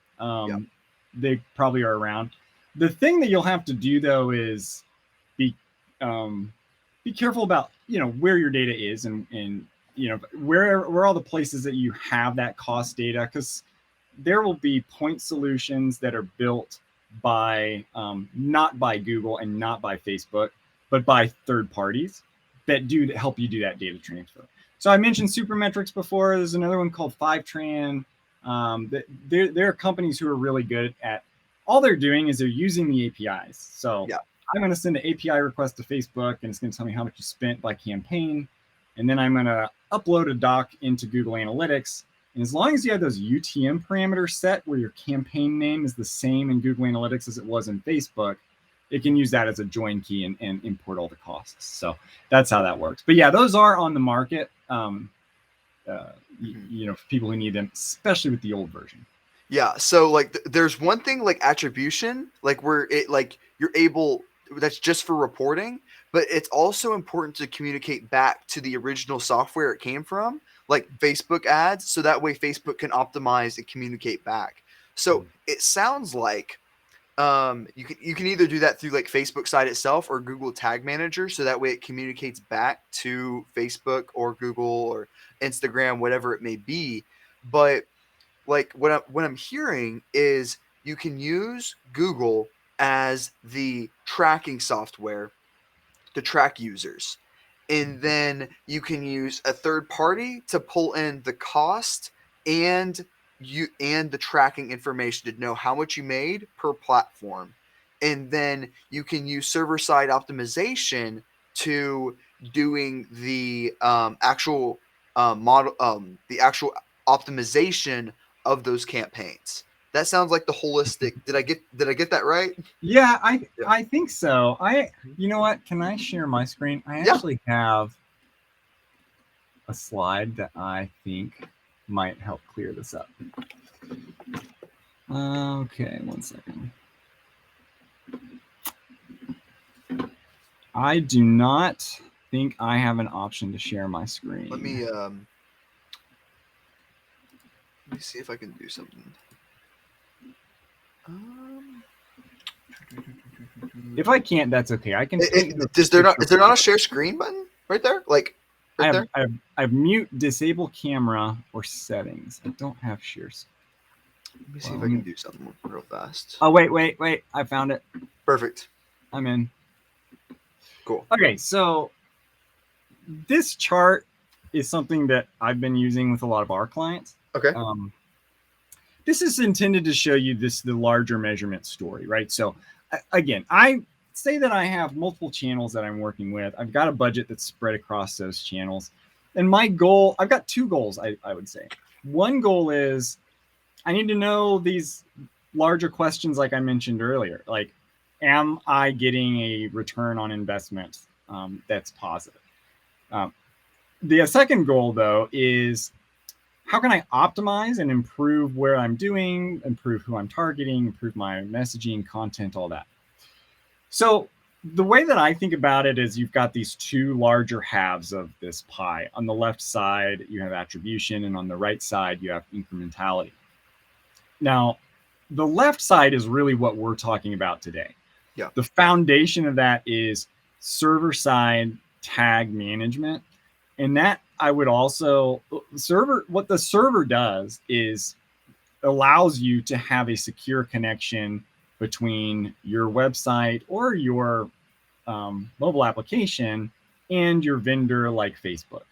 They probably are around. The thing that you'll have to do though is be careful about where your data is, and where all the places that you have that cost data, because there will be point solutions that are built by not by Google and not by Facebook, but by third parties that help you do that data transfer. So I mentioned Supermetrics before. There's another one called Fivetran. There are companies who are really good at, all they're doing is they're using the APIs. So I'm going to send an API request to Facebook, and it's going to tell me how much you spent by campaign. And then I'm going to upload a doc into Google Analytics. And as long as you have those UTM parameters set where your campaign name is the same in Google Analytics as it was in Facebook, it can use that as a join key and import all the costs. So that's how that works. But yeah, those are on the market, for people who need them, especially with the old version. Yeah. So like there's one thing like attribution, like where it like you're able, that's just for reporting, but it's also important to communicate back to the original software it came from, like Facebook ads, so that way Facebook can optimize and communicate back. So it sounds like You can either do that through like Facebook site itself or Google Tag Manager, so that way it communicates back to Facebook or Google or Instagram, whatever it may be. But like what I'm hearing is you can use Google as the tracking software to track users. And then you can use a third party to pull in the cost and the tracking information to know how much you made per platform. And then you can use server side optimization to doing the actual the actual optimization of those campaigns. That sounds like the holistic. Did I get that right? Yeah, Yeah. I think so. You know what? Can I share my screen? I Yeah. actually have a slide that I think might help clear this up. Okay, one second. I do not think I have an option to share my screen. Let me see if I can do something. If I can't, that's okay. I can. Is there not a share screen button right there? Like right there? I have mute, disable camera, or settings. I don't have shares. Let me see if I can do something real fast. Oh wait! I found it. Perfect. I'm in. Cool. Okay, so this chart is something that I've been using with a lot of our clients. Okay. This is intended to show you the larger measurement story, right? So again, I say that I have multiple channels that I'm working with. I've got a budget that's spread across those channels. And my goal, I've got two goals, I would say. One goal is I need to know these larger questions like I mentioned earlier. Like, am I getting a return on investment that's positive? The second goal, though, is how can I optimize and improve where I'm doing, improve who I'm targeting, improve my messaging, content, all that. So the way that I think about it is you've got these two larger halves of this pie. On the left side, you have attribution, and on the right side, you have incrementality. Now, the left side is really what we're talking about today. Yeah. The foundation of that is server-side tag management. And that I would also what the server does is allows you to have a secure connection between your website or your mobile application and your vendor like Facebook.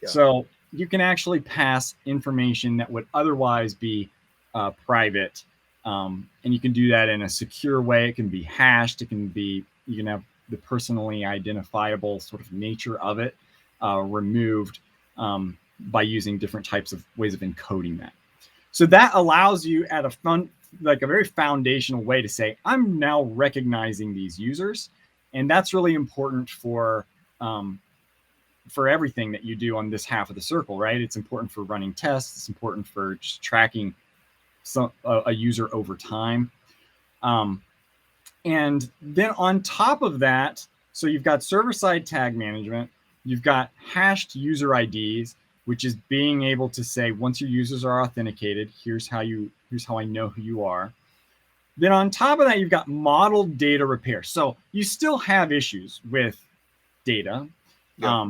Yeah. So you can actually pass information that would otherwise be private. And you can do that in a secure way. It can be hashed. You can have the personally identifiable sort of nature of it removed by using different types of ways of encoding that. So that allows you at a very foundational way to say, I'm now recognizing these users. And that's really important for everything that you do on this half of the circle, right? It's important for running tests. It's important for just tracking a user over time. And then on top of that, so you've got server-side tag management, you've got hashed user IDs, which is being able to say, once your users are authenticated, here's how I know who you are. Then on top of that, you've got modeled data repair. So you still have issues with data. Yeah.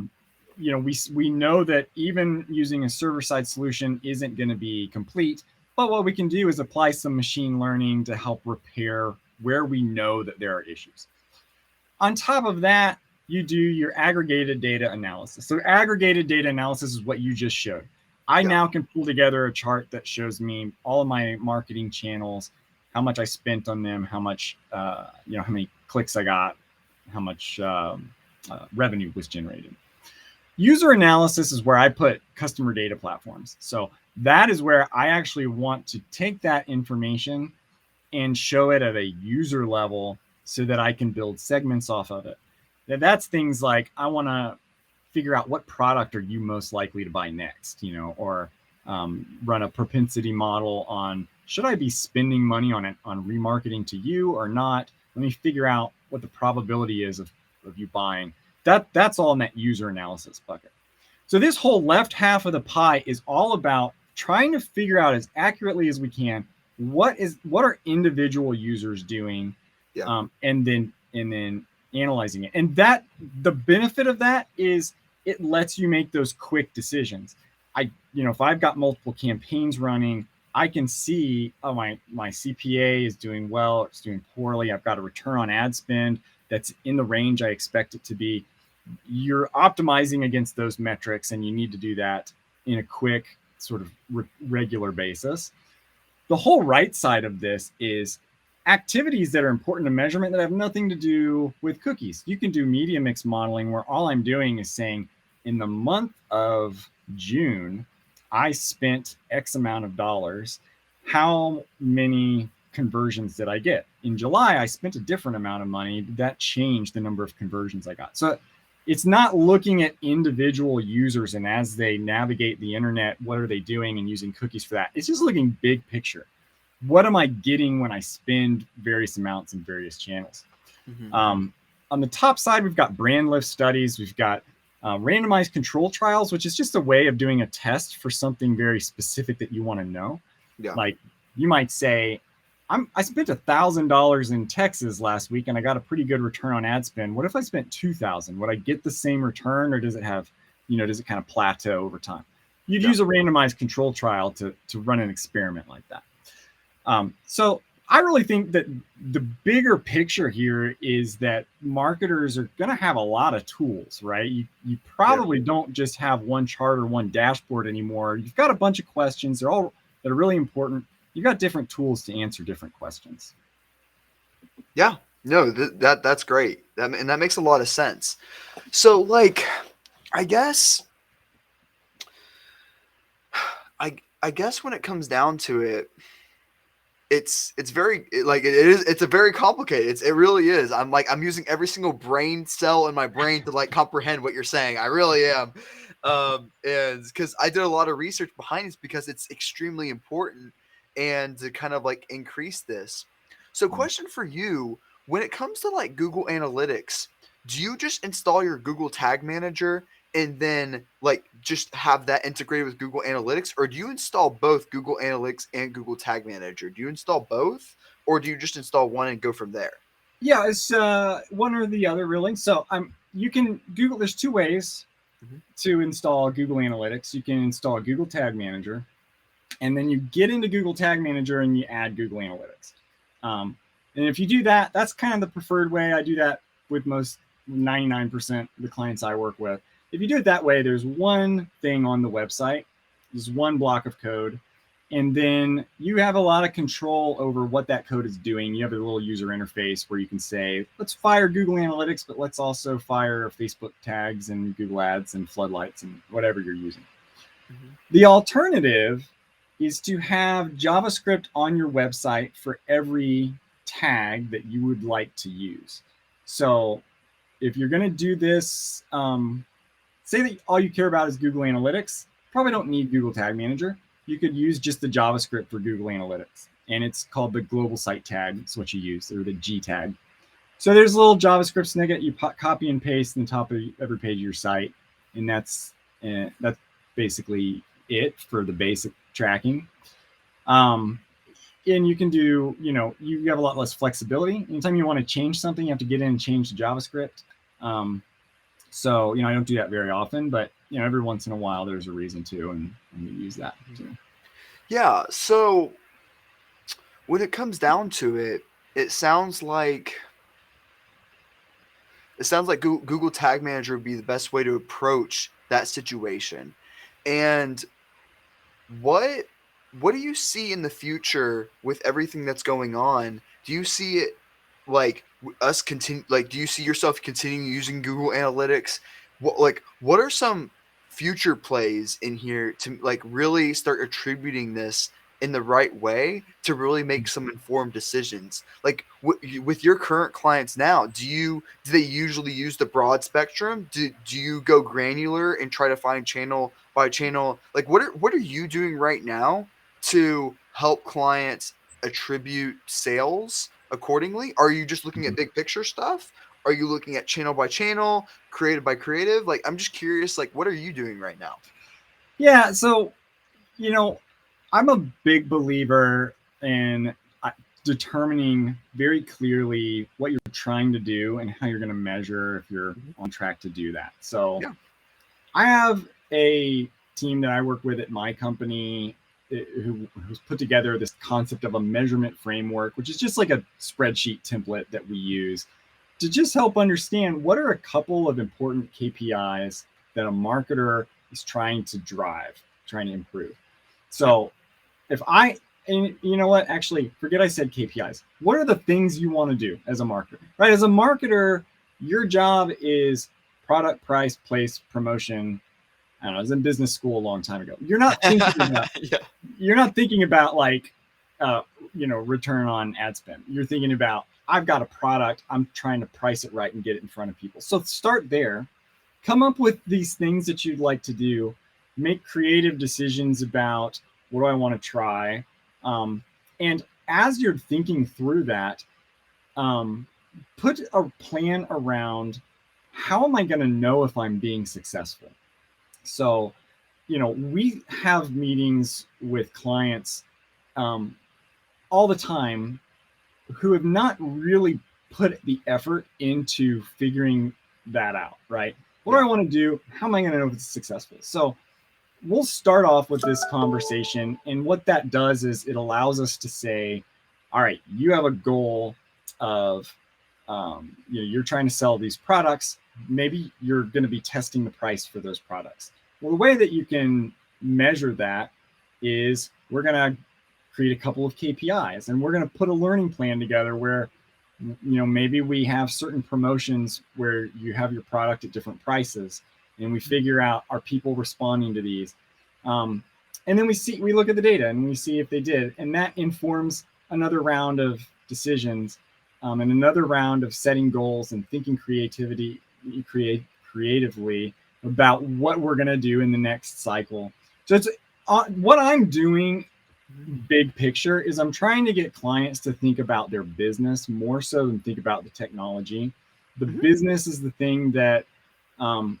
We know that even using a server-side solution isn't going to be complete, but what we can do is apply some machine learning to help repair where we know that there are issues. On top of that, you do your aggregated data analysis. So aggregated data analysis is what you just showed. I now can pull together a chart that shows me all of my marketing channels, how much I spent on them, how much, how many clicks I got, how much revenue was generated. User analysis is where I put customer data platforms. So that is where I actually want to take that information and show it at a user level so that I can build segments off of it. That's things like I want to figure out what product are you most likely to buy next, or run a propensity model on should I be spending money on remarketing to you or not? Let me figure out what the probability is of you buying. That's all in that user analysis bucket. So this whole left half of the pie is all about trying to figure out as accurately as we can what are individual users doing, Yeah. and then analyzing it. And that the benefit of that is it lets you make those quick decisions. If I've got multiple campaigns running, I can see, oh, my CPA is doing well, it's doing poorly. I've got a return on ad spend that's in the range I expect it to be. You're optimizing against those metrics, and you need to do that in a quick, sort of regular basis. The whole right side of this is activities that are important to measurement that have nothing to do with cookies. You can do media mix modeling where all I'm doing is saying, in the month of June, I spent X amount of dollars. How many conversions did I get? In July, I spent a different amount of money. That changed the number of conversions I got. So it's not looking at individual users and as they navigate the internet, what are they doing and using cookies for that. It's just looking big picture. What am I getting when I spend various amounts in various channels? On the top side, we've got brand lift studies. We've got randomized control trials, which is just a way of doing a test for something very specific that you want to know. Yeah. Like you might say, I spent $1,000 in Texas last week and I got a pretty good return on ad spend. What if I spent 2,000? Would I get the same return, or does it have, does it kind of plateau over time? You'd use a randomized control trial to run an experiment like that. So I really think that the bigger picture here is that marketers are going to have a lot of tools, right? You probably don't just have one chart or one dashboard anymore. You've got a bunch of questions. That are really important. You've got different tools to answer different questions. Yeah, no, that's great. And that makes a lot of sense. So like, I guess when it comes down to it, it's very it's a very complicated. It really is. I'm using every single brain cell in my brain to like comprehend what you're saying. I really am. And because I did a lot of research behind this because it's extremely important and to kind of like increase this. So question for you, when it comes to like Google Analytics, do you just install your Google Tag Manager and then like just have that integrated with Google Analytics, or do you install both Google Analytics and Google Tag Manager? Do you install both, or do you just install one and go from there? Yeah, it's one or the other really. So you can Google. There's two ways to install Google Analytics. You can install Google Tag Manager, and then you get into Google Tag Manager and you add Google Analytics. And if you do that, that's kind of the preferred way. I do that with most 99% of the clients I work with. If you do it that way, there's one thing on the website, there's one block of code, and then you have a lot of control over what that code is doing. You have a little user interface where you can say, let's fire Google Analytics, but let's also fire Facebook tags and Google Ads and floodlights and whatever you're using. The alternative is to have JavaScript on your website for every tag that you would like to use. So if you're going to do this, say that all you care about is Google Analytics, probably don't need Google Tag Manager. You could use just the JavaScript for Google Analytics, and it's called the global site tag. It's what you use, or the G tag. So there's a little JavaScript snippet you copy and paste in the top of every page of your site, and that's basically it for the basic tracking. And you can do, you have a lot less flexibility. Anytime you want to change something, you have to get in and change the JavaScript. So, I don't do that very often, but, every once in a while there's a reason to, and you use that too. Yeah. So when it comes down to it, it sounds like Google Tag Manager would be the best way to approach that situation. And what do you see in the future with everything that's going on? Do you see it like us continue? Like, do you see yourself continuing using Google Analytics? What are some future plays in here to like really start attributing this in the right way to really make some informed decisions? Like with your current clients now, do they usually use the broad spectrum? Do you go granular and try to find channel by channel? Like what are you doing right now to help clients attribute sales accordingly? Are you just looking at big picture stuff? Are you looking at channel by channel, creative by creative? Like, I'm just curious, like, what are you doing right now? Yeah. So, I'm a big believer and determining very clearly what you're trying to do and how you're going to measure if you're Mhm. on track to do that. So Yeah. I have a team that I work with at my company who's put together this concept of a measurement framework, which is just like a spreadsheet template that we use to just help understand what are a couple of important KPIs that a marketer is trying to drive, trying to improve. Yeah. So if I, and you know what, actually, forget I said KPIs. What are the things you want to do as a marketer, right? As a marketer, your job is product, price, place, promotion. I don't know, I was in business school a long time ago. Yeah. You're not thinking about like, uh, return on ad spend. You're thinking about, I've got a product, I'm trying to price it right and get it in front of people. So start there, come up with these things that you'd like to do, make creative decisions about what do I want to try. And as you're thinking through that, um, put a plan around how am I going to know if I'm being successful? So, we have meetings with clients um, all the time who have not really put the effort into figuring that out, right? What do Yeah. I want to do? How am I going to know if it's successful? So we'll start off with this conversation. And what that does is it allows us to say, all right, you have a goal of, you're trying to sell these products. Maybe you're going to be testing the price for those products. Well, the way that you can measure that is we're going to create a couple of KPIs and we're going to put a learning plan together where maybe we have certain promotions where you have your product at different prices and we figure out are people responding to these, and then we look at the data and we see if they did, and that informs another round of decisions, and another round of setting goals and thinking creatively about what we're going to do in the next cycle. So it's what I'm doing Mhm. big picture is I'm trying to get clients to think about their business more so than think about the technology. The Mhm. business is the thing that, um,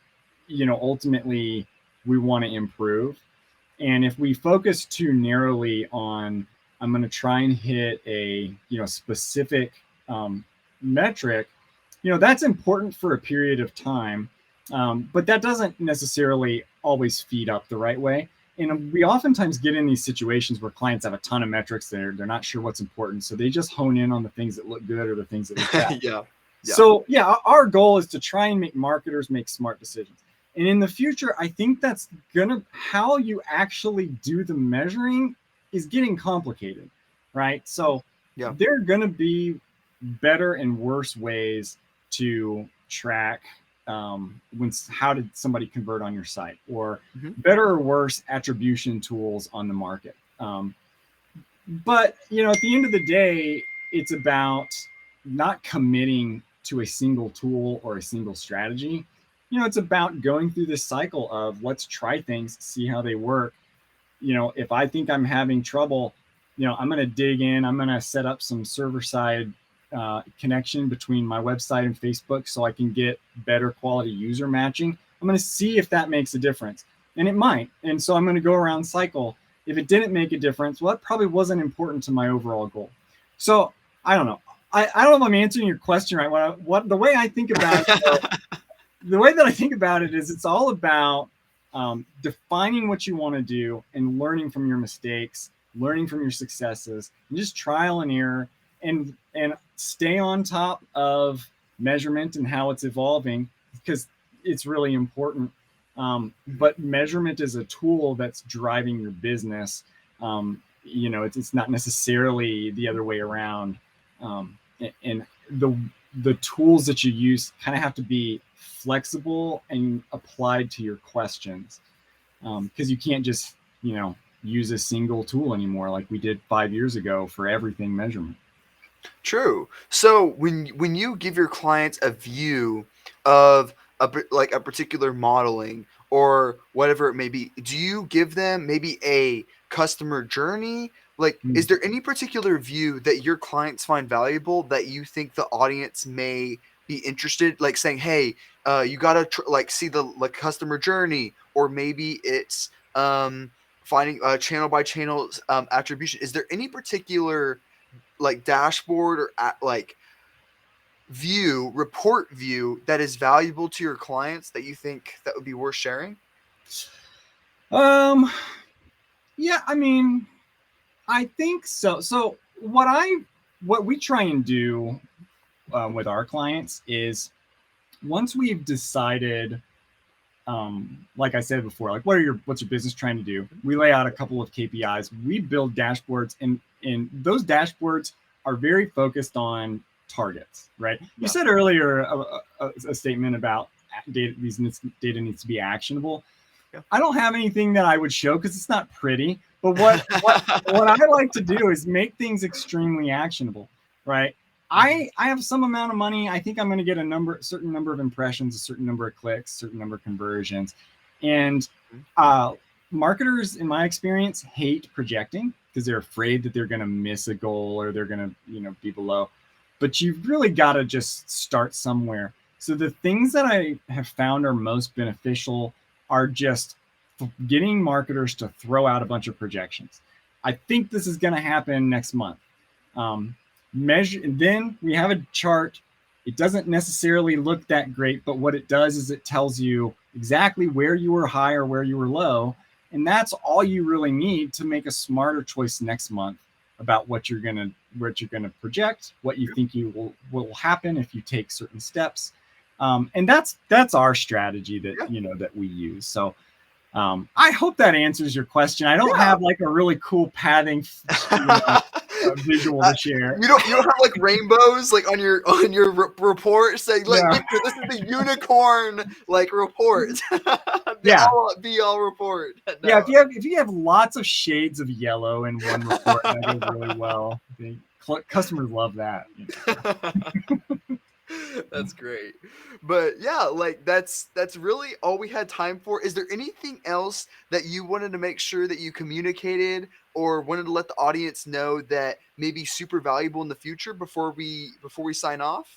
ultimately we want to improve. And if we focus too narrowly on, I'm going to try and hit a, specific metric, that's important for a period of time. But that doesn't necessarily always feed up the right way. And we oftentimes get in these situations where clients have a ton of metrics. They're not sure what's important. So they just hone in on the things that look good or the things that look bad. Yeah. Yeah. So yeah, our goal is to try and make marketers make smart decisions. And in the future, I think that's how you actually do the measuring is getting complicated, right? So Yeah. there are gonna be better and worse ways to track, how did somebody convert on your site, or Mhm. better or worse attribution tools on the market. But at the end of the day, it's about not committing to a single tool or a single strategy. It's about going through this cycle of let's try things, see how they work. If I think I'm having trouble, I'm going to dig in. I'm going to set up some server side connection between my website and Facebook so I can get better quality user matching. I'm going to see if that makes a difference. And it might. And so I'm going to go around cycle. If it didn't make a difference, well, it probably wasn't important to my overall goal. So I don't know. I don't know if I'm answering your question right. What the way I think about it, though, the way that I think about it is it's all about defining what you want to do and learning from your mistakes, learning from your successes, and just trial and error, and stay on top of measurement and how it's evolving because it's really important. But measurement is a tool that's driving your business. It's not necessarily the other way around. And the tools that you use kind of have to be flexible and applied to your questions, because you can't just use a single tool anymore like we did 5 years ago for everything measurement. True. So when you give your clients a view of like a particular modeling or whatever it may be, do you give them maybe a customer journey? Like, is Mm. there any particular view that your clients find valuable that you think the audience may be interested? Like saying, hey, you gotta like see the like customer journey, or maybe it's finding channel by channel attribution. Is there any particular like dashboard or like report view that is valuable to your clients that you think that would be worth sharing? Yeah, I mean, I think so. So what we try and do with our clients is once we've decided, like I said before, like what's your business trying to do? We lay out a couple of KPIs. We build dashboards, and those dashboards are very focused on targets, right? Yeah. You said earlier a statement about data needs to be actionable. Yeah. I don't have anything that I would show because it's not pretty. But what I like to do is make things extremely actionable, right? I have some amount of money. I think I'm going to get a certain number of impressions, a certain number of clicks, a certain number of conversions. And marketers, in my experience, hate projecting because they're afraid that they're going to miss a goal or they're going to, be below. But you've really got to just start somewhere. So the things that I have found are most beneficial are just getting marketers to throw out a bunch of projections. I think this is going to happen next month. Then we have a chart. It doesn't necessarily look that great, but what it does is it tells you exactly where you were high or where you were low. And that's all you really need to make a smarter choice next month about what you're gonna project, what you think will happen if you take certain steps. And that's our strategy that that we use. So I hope that answers your question. I don't have like a really cool padding visual to share. You don't have like rainbows like on your report saying like Victor, this is the unicorn like report. Be all report. No. Yeah, if you have lots of shades of yellow in one report, that goes really well. Customers love that. That's great. But yeah, like that's really all we had time for. Is there anything else that you wanted to make sure that you communicated or wanted to let the audience know that may be super valuable in the future before we sign off?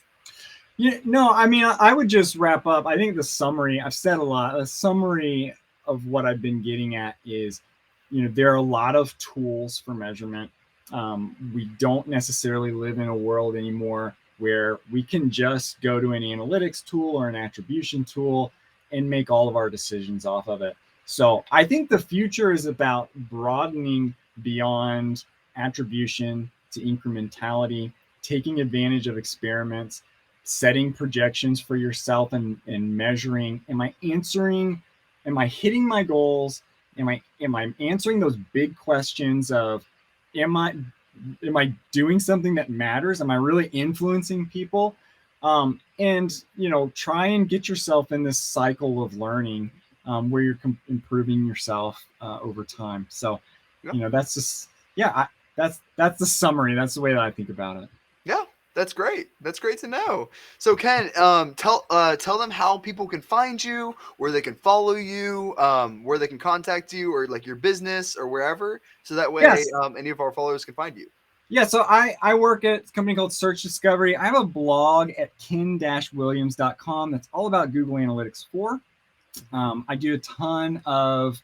Yeah, no, I mean, I would just wrap up. I think the summary, I've said a lot. The summary of what I've been getting at is, there are a lot of tools for measurement. We don't necessarily live in a world anymore where we can just go to an analytics tool or an attribution tool and make all of our decisions off of it. So I think the future is about broadening beyond attribution to incrementality, taking advantage of experiments, setting projections for yourself and measuring, am I hitting my goals? Am I answering those big questions of, am I doing something that matters? Am I really influencing people? And try and get yourself in this cycle of learning where you're improving yourself over time. So, that's just, that's the summary. That's the way that I think about it. Yeah, that's great. That's great to know. So Ken, tell them how people can find you, where they can follow you, where they can contact you, or like your business or wherever, so that way any of our followers can find you. Yeah, so I work at a company called Search Discovery. I have a blog at ken-williams.com that's all about Google Analytics 4. I do a ton of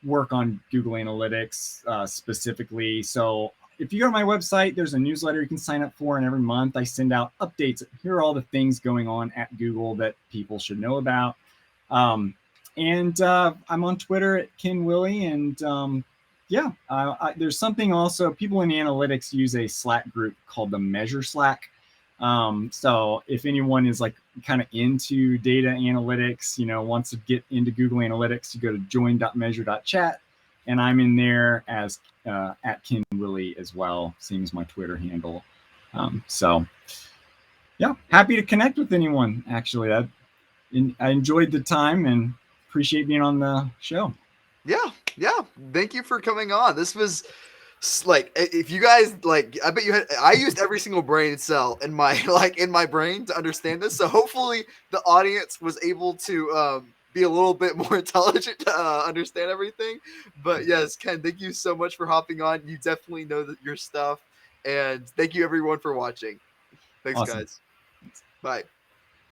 work on Google Analytics specifically. So if you go to my website, there's a newsletter you can sign up for, and every month I send out updates. Here are all the things going on at Google that people should know about. And I'm on Twitter at Ken Willie, and there's something also, people in analytics use a Slack group called the Measure Slack. So if anyone is like kind of into data analytics, wants to get into Google Analytics, you go to join.measure.chat, and I'm in there as at Ken Willie as well, same as my Twitter handle. Happy to connect with anyone. Actually, I enjoyed the time and appreciate being on the show. Yeah. Thank you for coming on. This was like, if you guys like, I bet I used every single brain cell in my brain to understand this. So hopefully the audience was able to be a little bit more intelligent to understand everything. But yes, Ken, thank you so much for hopping on. You definitely know your stuff. And thank you everyone for watching. Thanks, awesome. Guys. Bye.